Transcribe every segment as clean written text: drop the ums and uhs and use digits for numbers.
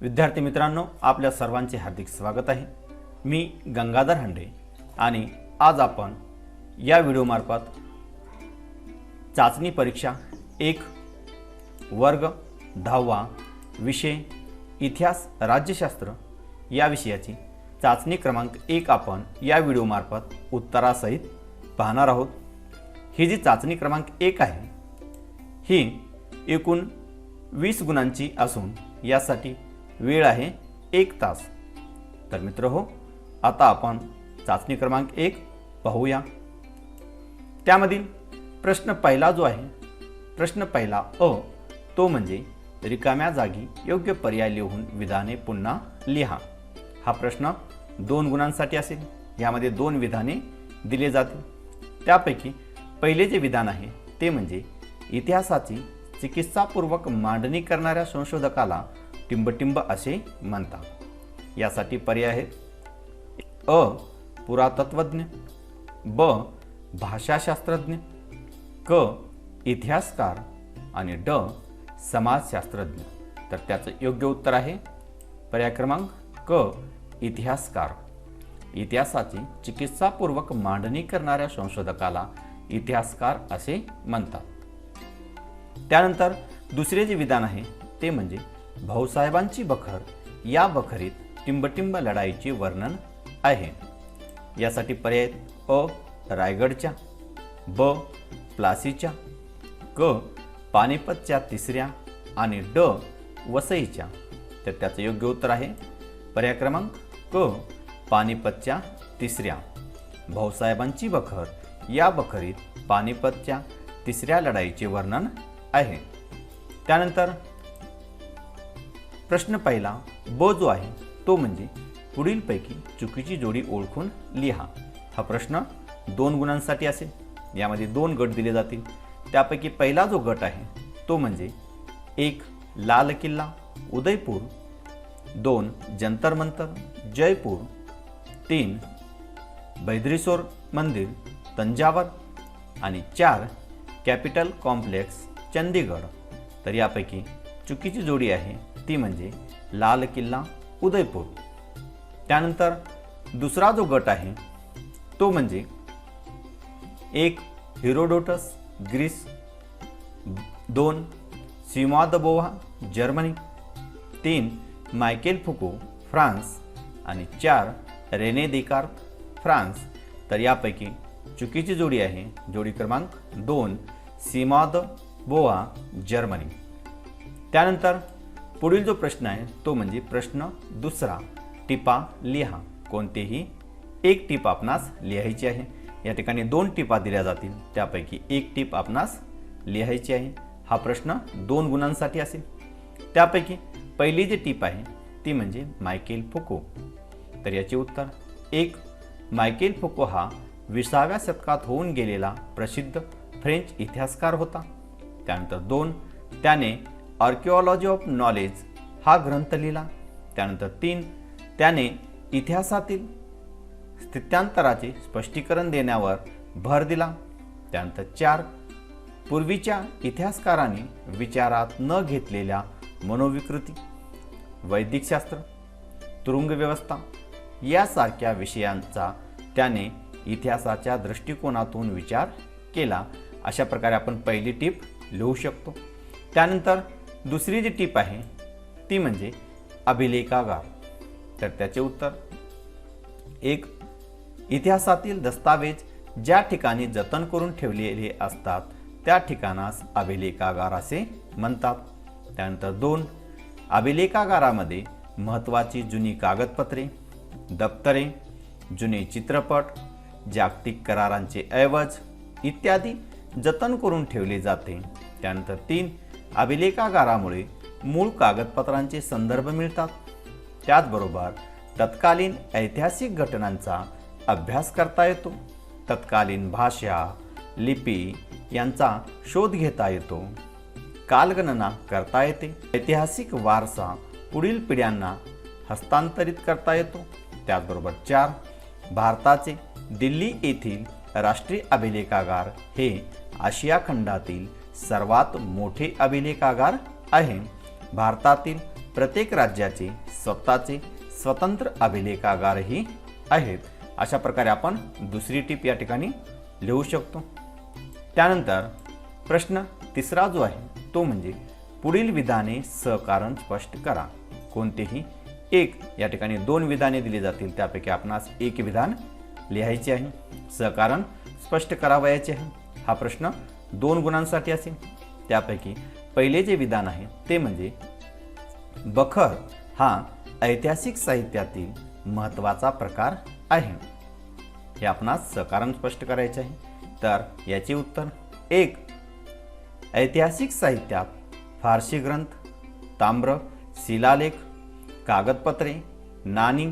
विद्यार्थी मित्रांनो, आपल्या सर्वांचे हार्दिक स्वागत आहे। मी गंगाधर हंडे आणि आज आपण या व्हिडिओमार्फत चाचणी परीक्षा 1 वर्ग 10वा विषय इतिहास राज्यशास्त्र या विषयाची चाचणी क्रमांक 1 आपण या व्हिडिओमार्फत उत्तरासहित पाहणार आहोत। ही जी चाचणी क्रमांक 1 आहे ही एकूण 20 गुणांची असून यासाठी वेळ आहे 1 तास। तर मित्रहो, आता आपण चाचणी क्रमांक 1 पाहूया। त्यामधील प्रश्न पहिला जो आहे, प्रश्न पहिला अ, तो म्हणजे रिकाम्या जागी योग्य पर्याय लिहून विधाने पुन्हा लिहा। हा प्रश्न 2 गुणांसाठी असेल। यामध्ये 2 विधाने दिले जातील। त्यापैकी पहिले जे विधान आहे ते म्हणजे इतिहासाची चिकित्सापूर्वक मांडणी करणाऱ्या संशोधकाला टिंबटिंब असे म्हणतात। यासाठी पर्याय आहेत अ पुरातत्वज्ञ, ब भाषाशास्त्रज्ञ, क इतिहासकार आणि ड समाजशास्त्रज्ञ। तर त्याचं योग्य उत्तर आहे पर्याय क्रमांक क इतिहासकार। इतिहासाची चिकित्सापूर्वक मांडणी करणाऱ्या संशोधकाला इतिहासकार असे म्हणतात। त्यानंतर दुसरे जे विधान आहे ते म्हणजे भाऊसाहेबांची बखर या बखरीत टिंबटिंब लढाईचे वर्णन आहे। यासाठी पर्याय अ रायगडच्या, ब प्लासीच्या, क पानिपतच्या तिसऱ्या आणि ड वसईच्या। तर त्याचं योग्य उत्तर आहे पर्याय क्रमांक क पानिपतच्या तिसऱ्या। भाऊसाहेबांची बखर या बखरीत पानिपतच्या तिसऱ्या लढाईचे वर्णन आहे। त्यानंतर प्रश्न पहिला ब जो आहे तो म्हणजे पुढीलपैकी चुकीची जोडी ओळखून लिहा। हा प्रश्न 2 गुणांसाठी असेल। यामध्ये 2 गट दिले जातील। त्यापैकी पहिला जो गट आहे तो म्हणजे 1 लाल किल्ला उदयपूर, 2 जंतर मंतर जयपूर, 3 बैद्रीसोर मंदिर तंजावर आणि 4 कॅपिटल कॉम्प्लेक्स चंदीगड। तर यापैकी चुकीची जोडी आहे ती म्हणजे लाल किल्ला उदयपूर। त्यानंतर दुसरा जो गट आहे तो म्हणजे 1 Herodotus Greece, 2 Simone de Germany, 3 Michael Foucault France आणि 4 रेने देकार्त फ्रान्स। तर यापैकी चुकीची जोडी आहे जोडी क्रमांक 2 सिमॉन द बोव्हा जर्मनी। त्यानंतर पुढील जो प्रश्न आहे तो म्हणजे प्रश्न दुसरा टिपा लिहा। कोणतेही 1 टिप आपणास लिहायची आहे। या ठिकाणी 2 टिपा दिल्या जातील। त्यापैकी 1 टिप आपणास लिहायची आहे। हा प्रश्न 2 गुणांसाठी असेल। त्यापैकी पहिली जी टिप आहे ती म्हणजे मायकेल फुको। तर याचे उत्तर 1 मायकेल फुको हा 20व्या शतकात होऊन गेलेला प्रसिद्ध फ्रेंच इतिहासकार होता। त्यानंतर 2 त्याने आर्किओलॉजी ऑफ नॉलेज हा ग्रंथ लिहिला। त्यानंतर 3 त्याने इतिहासातील स्थित्यांतराचे स्पष्टीकरण देण्यावर भर दिला। त्यानंतर 4 पूर्वीच्या इतिहासकारांनी विचारात न घेतलेल्या मनोविकृती, वैदिकशास्त्र, तुरुंग व्यवस्था यासारख्या विषयांचा त्याने इतिहासाच्या दृष्टिकोनातून विचार केला। अशा प्रकारे आपण पहिली टिप लिहू शकतो। त्यानंतर दुसरी जी टिप आहे ती म्हणजे अभिलेखागार। तर त्याचे उत्तर 1 इतिहासातील दस्तावेज ज्या ठिकाणी जतन करून ठेवलेले असतात त्या ठिकाणास अभिलेखागार असे म्हणतात। त्यानंतर 2 अभिलेखागारामध्ये महत्त्वाची जुनी कागदपत्रे, दप्तरे, जुने चित्रपट, जागतिक करारांचे ऐवज इत्यादी जतन करून ठेवले जाते। त्यानंतर 3 अभिलेखागारामुळे मूळ कागदपत्रांचे संदर्भ मिळतात। त्याचबरोबर तत्कालीन ऐतिहासिक घटनांचा अभ्यास करता येतो। तत्कालीन भाषा, लिपी यांचा शोध घेता येतो। कालगणना करता येते। ऐतिहासिक वारसा पुढील पिढ्यांना हस्तांतरित करता येतो। त्याचबरोबर 4 भारताचे दिल्ली येथील राष्ट्रीय अभिलेखागार हे आशिया खंडातील सर्वात मोठे अभिलेखागार आहे। भारतातील प्रत्येक राज्याचे स्वतःचे स्वतंत्र अभिलेखागारही आहेत. अशा प्रकारे आपण दुसरी टीप या ठिकाणी लिहू शकतो. त्यानंतर प्रश्न तिसरा जो आहे तो म्हणजे पुढील विधाने सहकारण स्पष्ट करा. कोणतेही एक, या ठिकाणी 2 विधाने दिली जातील, त्यापैकी आपणास एक विधान लिहायचे आहे. सहकारण स्पष्ट करावयाचे आहे. हा प्रश्न 2 गुणांसाठी असेल. त्यापैकी पहिले जे विधान आहे ते म्हणजे बखर हा ऐतिहासिक साहित्यातील महत्त्वाचा प्रकार आहे. हे आपणास सहकारण स्पष्ट करायचे आहे. तर याचे उत्तर 1. ऐतिहासिक साहित्यात फारसी ग्रंथ, ताम्र, शिलालेख, कागदपत्रे, नाणी,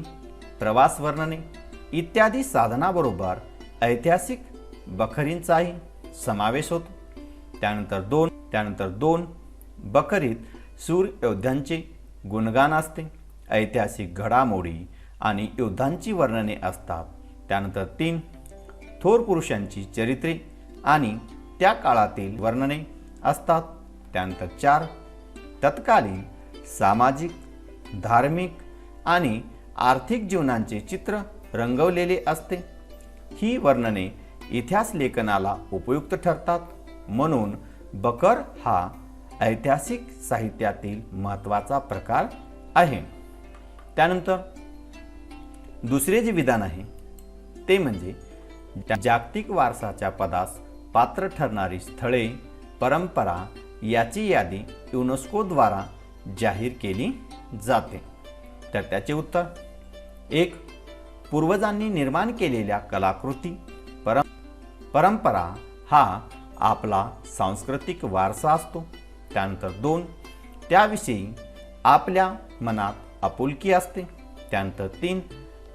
प्रवास वर्णने इत्यादी साधनाबरोबर ऐतिहासिक बखरींचाही समावेश होतो. त्यानंतर 2 बखरीत शूर योद्ध्यांचे गुणगान असते. ऐतिहासिक घडामोडी आणि युद्धांची वर्णने असतात. त्यानंतर 3 थोर पुरुषांची चरित्रे आणि त्या काळातील वर्णने असतात. त्यानंतर 4 तत्कालीन सामाजिक, धार्मिक आणि आर्थिक जीवनांचे चित्र रंगवलेले असते. ही वर्णने इतिहास लेखनाला उपयुक्त ठरतात. म्हणून बखर हा ऐतिहासिक साहित्यातील महत्त्वाचा प्रकार आहे. त्यानंतर दुसरे जे विधान आहे ते म्हणजे जागतिक वारसाच्या पदास पात्र ठरणारी स्थळे, परंपरा याची यादी युनेस्कोद्वारा जाहीर केली जाते. तर त्याचे उत्तर 1. पूर्वजांनी निर्माण केलेल्या कलाकृती, परंपरा हा आपला सांस्कृतिक वारसा असतो. त्यानंतर 2 त्याविषयी आपल्या मनात आपुलकी असते. त्यानंतर 3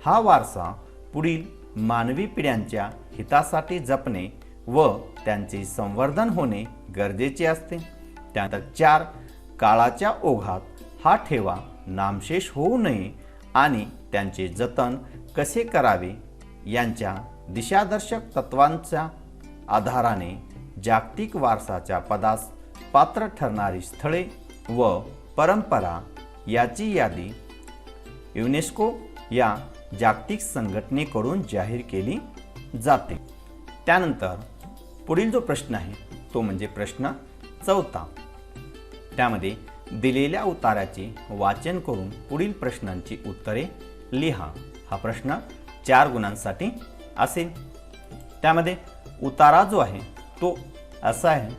हा वारसा पुढील मानवी पिढ्यांच्या हितासाठी जपणे व त्यांचे संवर्धन होणे गरजेचे असते. त्यानंतर 4 काळाच्या ओघात हा ठेवा नामशेष होऊ नये आणि त्यांचे जतन कसे करावे यांच्या दिशादर्शक तत्वांच्या आधाराने जागतिक वारसाच्या पदास पात्र ठरणारी स्थळे व परंपरा याची यादी युनेस्को या जागतिक संघटनेकडून जाहीर केली जाते. त्यानंतर पुढील जो प्रश्न आहे तो म्हणजे प्रश्न 4. त्यामध्ये दिलेल्या उताराचे वाचन करून पुढील प्रश्नांची उत्तरे लिहा. हा प्रश्न 4 गुणांसाठी असेल. त्यामध्ये उतारा जो आहे तो असा आहे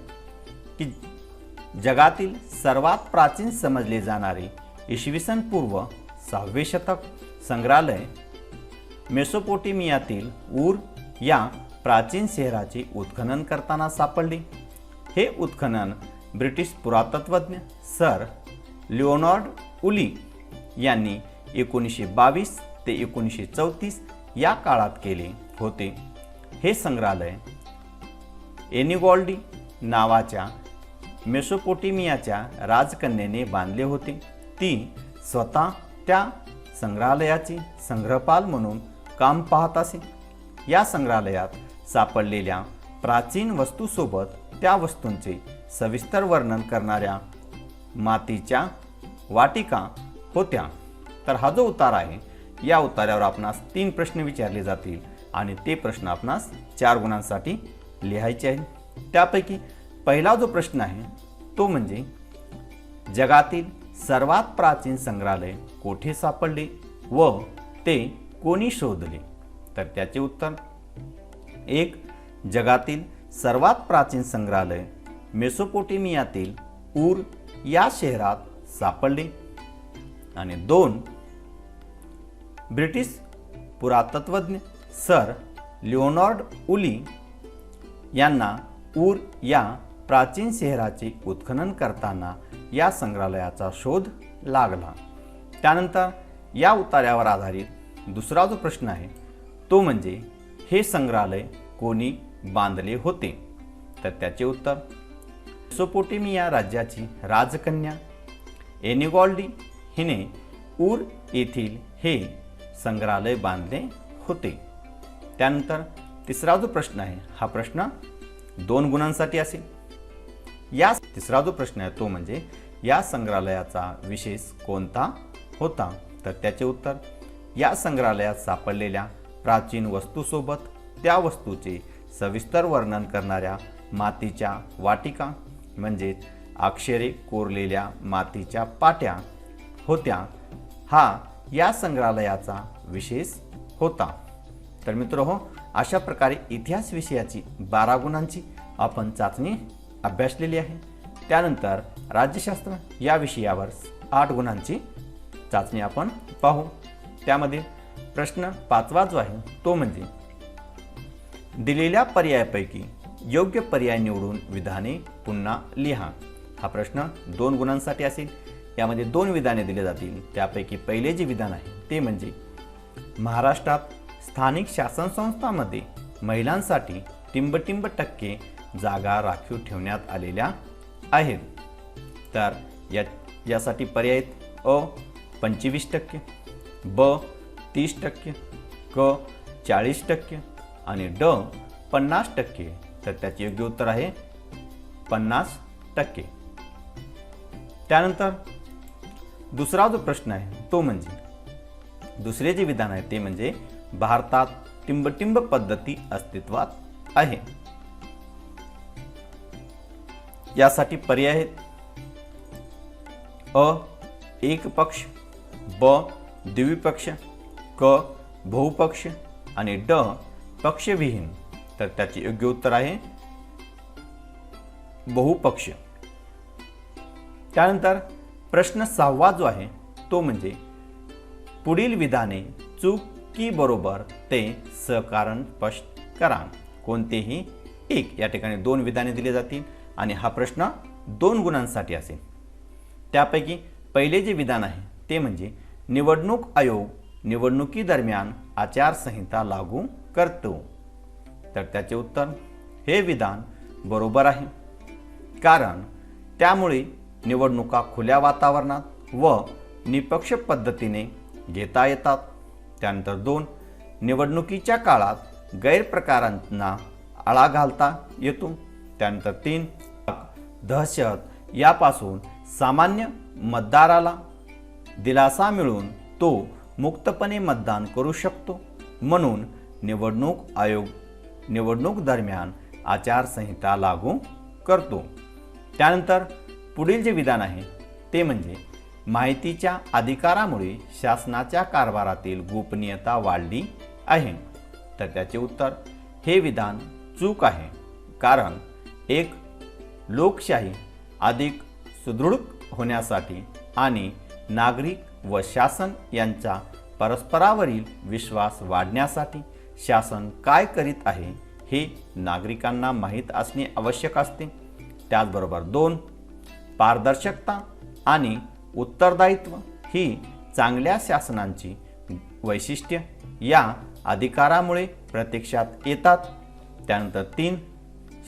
की जगातील सर्वात प्राचीन समजले जाणारे इसवी पूर्व 6वे शतक संग्रहालय मेसोपोटेमियातील ऊर या प्राचीन शहराचे उत्खनन करताना सापडले. हे उत्खनन ब्रिटिश पुरातत्वज्ञ सर लिओनार्ड उली यांनी 1922 ते 1934 या काळात केले होते. हे संग्रहालय एनिगॉल्डी नावाच्या मेसोपोटेमियाच्या राजकन्येने बांधले होते. ती स्वतः त्या संग्रहालयाची संग्रहपाल म्हणून काम पाहत असे. या संग्रहालयात सापडलेल्या प्राचीन वस्तूसोबत त्या वस्तूंचे सविस्तर वर्णन करणाऱ्या मातीच्या वाटिका होत्या. तर हा जो उतारा आहे या उतार्यावर आपणास 3 प्रश्न विचारले जातील आणि ते प्रश्न आपणास 4 गुणांसाठी लिहायचे आहेत. त्यापैकी पहिला जो प्रश्न आहे तो म्हणजे जगातील सर्वात प्राचीन संग्रहालय कोठे सापडले व ते कोणी शोधले. तर त्याचे उत्तर 1. जगातील सर्वात प्राचीन संग्रहालय मेसोपोटेमियातील ऊर या शहरात सापडले. आणि 2. ब्रिटिश पुरातत्वज्ञ सर लिओनार्ड उली यांना ऊर या प्राचीन शहराचे उत्खनन करताना या संग्रहालयाचा शोध लागला. त्यानंतर या उतार्यावर आधारित दुसरा जो प्रश्न आहे तो म्हणजे हे संग्रहालय कोणी बांधले होते. तर त्याचे उत्तर मेसोपोटेमिया राज्याची राजकन्या एनिगॉल्डी हिने ऊर येथील हे संग्रहालय बांधले होते. त्यानंतर तिसरा जो प्रश्न आहे हा प्रश्न 2 गुणांसाठी असेल. या तिसरा जो प्रश्न आहे तो म्हणजे या संग्रहालयाचा विशेष कोणता होता? तर त्याचे उत्तर, या संग्रहालयात सापडलेल्या प्राचीन वस्तूसोबत त्या वस्तूचे सविस्तर वर्णन करणाऱ्या मातीच्या वाटिका म्हणजेच अक्षरे कोरलेल्या मातीच्या पाट्या होत्या, हा या संग्रहालयाचा विशेष होता. तर मित्रहो, अशा प्रकारे इतिहास विषयाची 12 गुणांची आपण चाचणी अभ्यासलेली आहे. त्यानंतर राज्यशास्त्र या विषयावर 8 गुणांची चाचणी आपण पाहू. त्यामध्ये प्रश्न 5वा जो आहे तो म्हणजे दिलेल्या पर्यायापैकी योग्य पर्याय निवडून विधाने पुन्हा लिहा. हा प्रश्न 2 गुणांसाठी असेल. यामध्ये 2 विधाने दिली जातील. त्यापैकी पहिले जे विधान आहे ते म्हणजे महाराष्ट्रात स्थानिक शासन संस्थांमध्ये महिलांसाठी टिंबटिंब टक्के जागा राखीव ठेवण्यात आलेल्या आहेत. तर यासाठी पर्याय अ 25%, ब 30%, क 40% आणि ड 50%. तर त्याचे योग्य उत्तर आहे 50%. त्यानंतर दुसरा जो प्रश्न आहे तो म्हणजे दुसरे जे विधान आहे ते म्हणजे भारतात टिंबटिंब पद्धती अस्तित्वात आहे. यासाठी पर्याय आहेत अ एक पक्ष, ब द्विपक्ष, क बहुपक्ष आणि ड पक्षविहीन. तर त्याचे योग्य उत्तर आहे बहुपक्ष. त्यानंतर प्रश्न 6वा जो आहे तो म्हणजे पुढील विधाने चूक की बरोबर ते सकारण स्पष्ट करा. कोणतेही एक. या ठिकाणी 2 विधाने दिली जातील आणि हा प्रश्न 2 गुणांसाठी असेल. त्यापैकी पहिले जे विधान आहे ते म्हणजे निवडणूक आयोग निवडणुकीदरम्यान आचारसंहिता लागू करतो. तर त्याचे उत्तर, हे विधान बरोबर आहे, कारण त्यामुळे निवडणुका खुल्या वातावरणात व निपक्ष पद्धतीने घेता येतात. त्यानंतर 2 निवडणुकीच्या काळात गैरप्रकारांना आळा घालता येतो. त्यानंतर 3 दहशत यापासून सामान्य मतदाराला दिलासा मिळून तो मुक्तपणे मतदान करू शकतो, म्हणून निवडणूक आयोग निवडणूक दरम्यान आचारसंहिता लागू करतो. त्यानंतर पुढील जे विधान आहे ते म्हणजे माहितीच्या अधिकारामुळे शासनाच्या कारभारातील गोपनीयता वाढली आहे. तर त्याचे उत्तर, हे विधान चूक आहे, कारण एक लोकशाही अधिक सुदृढ होण्यासाठी आणि नागरिक व शासन यांचा परस्परावरील विश्वास वाढण्यासाठी शासन काय करीत आहे हे नागरिकांना माहीत असणे आवश्यक असते. त्याचबरोबर 2 पारदर्शकता आणि उत्तरदायित्व ही चांगल्या शासनांची वैशिष्ट्ये या अधिकारामुळे प्रत्यक्षात येतात. त्यानंतर 3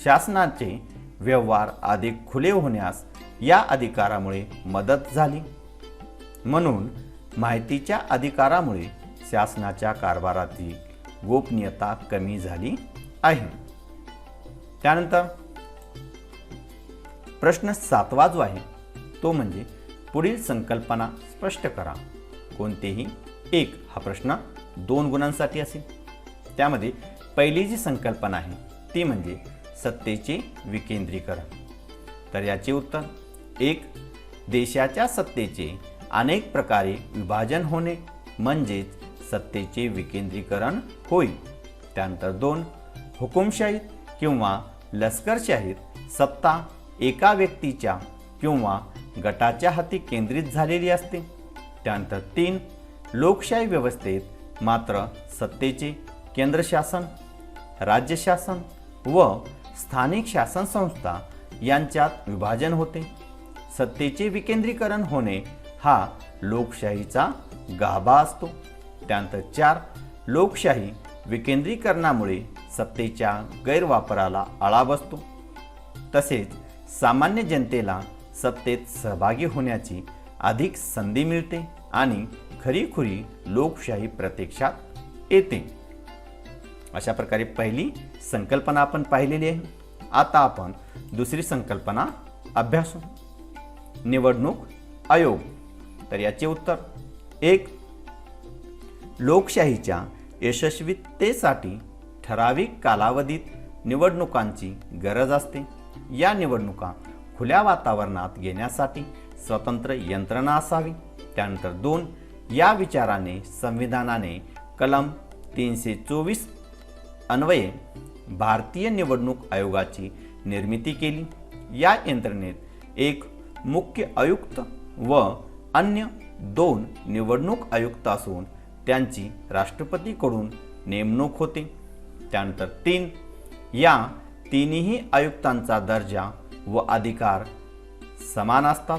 शासनाचे व्यवहार अधिक खुले होण्यास या अधिकारामुळे मदत झाली, म्हणून माहितीच्या अधिकारामुळे शासनाच्या कारभाराची गोपनीयता कमी झाली आहे. त्यानंतर प्रश्न 7वा जो आहे तो म्हणजे पुढील संकल्पना स्पष्ट करा. कोणतेही एक. हा प्रश्न 2 गुणांसाठी असेल. त्यामध्ये पहिली जी संकल्पना आहे ती म्हणजे सत्तेचे विकेंद्रीकरण. तर याचे उत्तर 1 देशाच्या सत्तेचे अनेक प्रकारे विभाजन होणे म्हणजेच सत्तेचे विकेंद्रीकरण होय. त्यानंतर 2 हुकुमशाहीत किंवा लष्करशाहीत सत्ता एका व्यक्तीच्या किंवा गटाच्या हाती केंद्रित झालेली असते. त्यानंतर 3 लोकशाही व्यवस्थेत मात्र सत्तेचे केंद्रशासन, राज्यशासन व स्थानिक शासन संस्था यांच्यात विभाजन होते. सत्तेचे विकेंद्रीकरण होणे हा लोकशाहीचा गाभा असतो. त्यानंतर 4 लोकशाही विकेंद्रीकरणामुळे सत्तेच्या गैरवापराला आळा बसतो. तसेच सामान्य जनतेला सत्तेत सहभागी होण्याची अधिक संधी मिळते आणि खरीखुरी लोकशाही प्रत्यक्षात येते. अशा प्रकारे पहिली संकल्पना आपण पाहिलेली आहे. आता आपण दुसरी संकल्पना अभ्यासू. निवडणूक आयोग? तर याचे उत्तर 1. लोकशाहीच्या यशस्वीतेसाठी ठराविक कालावधीत निवडणुकांची गरज असते. या निवडणुका खुल्या वातावरणात घेण्यासाठी स्वतंत्र यंत्रणा असावी. त्यानंतर 2. या विचाराने संविधानाने कलम 324 अन्वये भारतीय निवडणूक आयोगाची निर्मिती केली. या यंत्रणेत एक मुख्य आयुक्त व अन्य 2 निवडणूक आयुक्त असून त्यांची राष्ट्रपतीकडून नेमणूक होते. त्यानंतर 3. या तिन्ही आयुक्तांचा दर्जा व अधिकार समान असतात.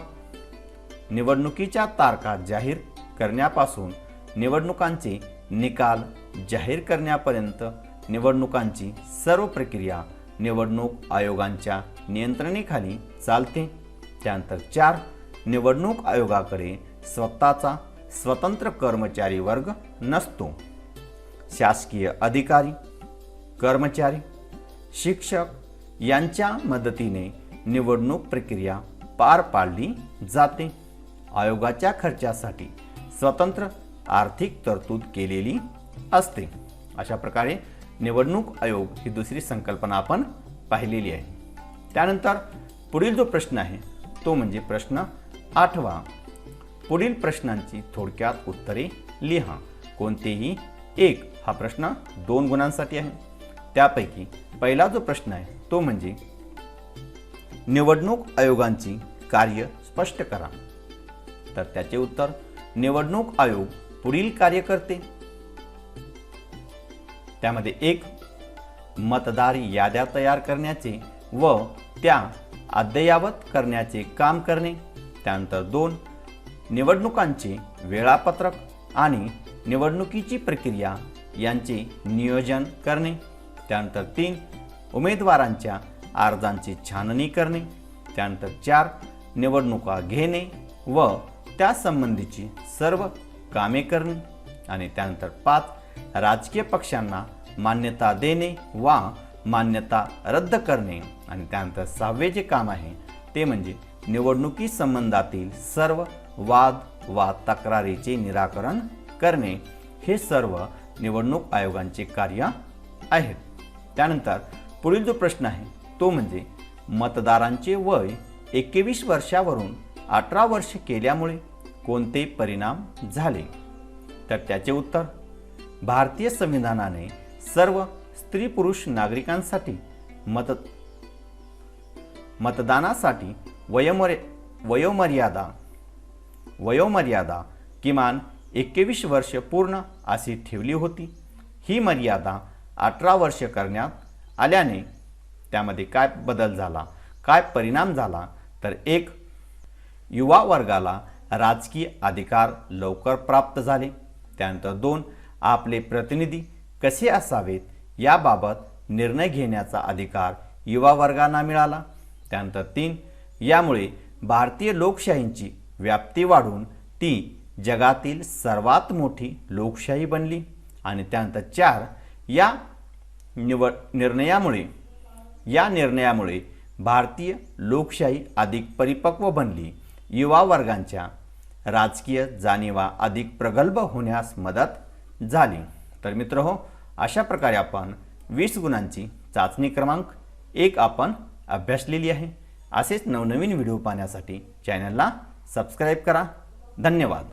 निवडणुकीच्या तारखा जाहीर करण्यापासून निवडणुकांचे निकाल जाहीर करण्यापर्यंत निवडणुकांची सर्व प्रक्रिया निवडणूक आयोगांच्या नियंत्रणेखाली चालते. त्यानंतर 4. निवडणूक आयोगाकडे स्वतःचा स्वतंत्र कर्मचारी वर्ग नसतो. शासकीय अधिकारी, कर्मचारी, शिक्षक यांच्या मदतीने निवडणूक प्रक्रिया पार पाडली जाते. आयोगाच्या खर्चासाठी स्वतंत्र आर्थिक तरतूद केलेली असते. अशा प्रकारे निवडणूक आयोग ही दुसरी संकल्पना आपण पाहिलेली आहे. त्यानंतर पुढील जो प्रश्न आहे तो म्हणजे प्रश्न 8वा. पुढील प्रश्नांची थोडक्यात उत्तरे लिहा. कोणतेही एक. हा प्रश्न 2 गुणांसाठी आहे. त्यापैकी पहिला जो प्रश्न आहे तो म्हणजे निवडणूक आयोगांची कार्य स्पष्ट करा. तर त्याचे उत्तर निवडणूक आयोग पुढील कार्य करते. त्यामध्ये 1. मतदार याद्या तयार करण्याचे व त्या अद्ययावत करण्याचे काम करणे. त्यानंतर 2. निवडणुकांचे वेळापत्रक आणि निवडणुकीची प्रक्रिया यांचे नियोजन करणे. त्यानंतर 3. उमेदवारांच्या अर्जांची छाननी करणे. त्यानंतर 4. निवडणुका घेणे व त्यासंबंधीची सर्व कामे करणे. आणि त्यानंतर 5. राजकीय पक्षांना मान्यता देणे वा मान्यता रद्द करणे. आणि त्यानंतर 6वे जे काम आहे ते म्हणजे निवडणुकी संबंधातील सर्व वाद वा तक्रारीचे निराकरण करणे. हे सर्व निवडणूक आयोगांचे कार्य आहेत. त्यानंतर पुढील जो प्रश्न आहे तो म्हणजे मतदारांचे वय 21 वर्षावरून 18 वर्ष केल्यामुळे कोणते परिणाम झाले. तर त्याचे उत्तर भारतीय संविधानाने सर्व स्त्री पुरुष नागरिकांसाठी मतदानासाठी वयोमर्यादा किमान 21 वर्ष पूर्ण अशी ठेवली होती. ही मर्यादा 18 वर्ष करण्यात आल्याने त्यामध्ये काय बदल झाला, काय परिणाम झाला. तर 1. युवा वर्गाला राजकीय अधिकार लवकर प्राप्त झाले. त्यानंतर 2. आपले प्रतिनिधी कसे असावेत याबाबत निर्णय घेण्याचा अधिकार युवा वर्गांना मिळाला. त्यानंतर 3. यामुळे भारतीय लोकशाहीची व्याप्ती वाढून ती जगातील सर्वात मोठी लोकशाही बनली. आणि त्यानंतर 4. या निर्णयामुळे भारतीय लोकशाही अधिक परिपक्व बनली. युवा वर्गांच्या राजकीय जाणीवा अधिक प्रगल्भ होण्यास मदत झाली. तर मित्रहो, अशा प्रकारे आपण 20 गुणांची चाचणी क्रमांक 1 आपण अभ्यासलेली आहे. असेच नवनवीन व्हिडिओ पाहण्यासाठी चॅनलला सबस्क्राईब करा. धन्यवाद.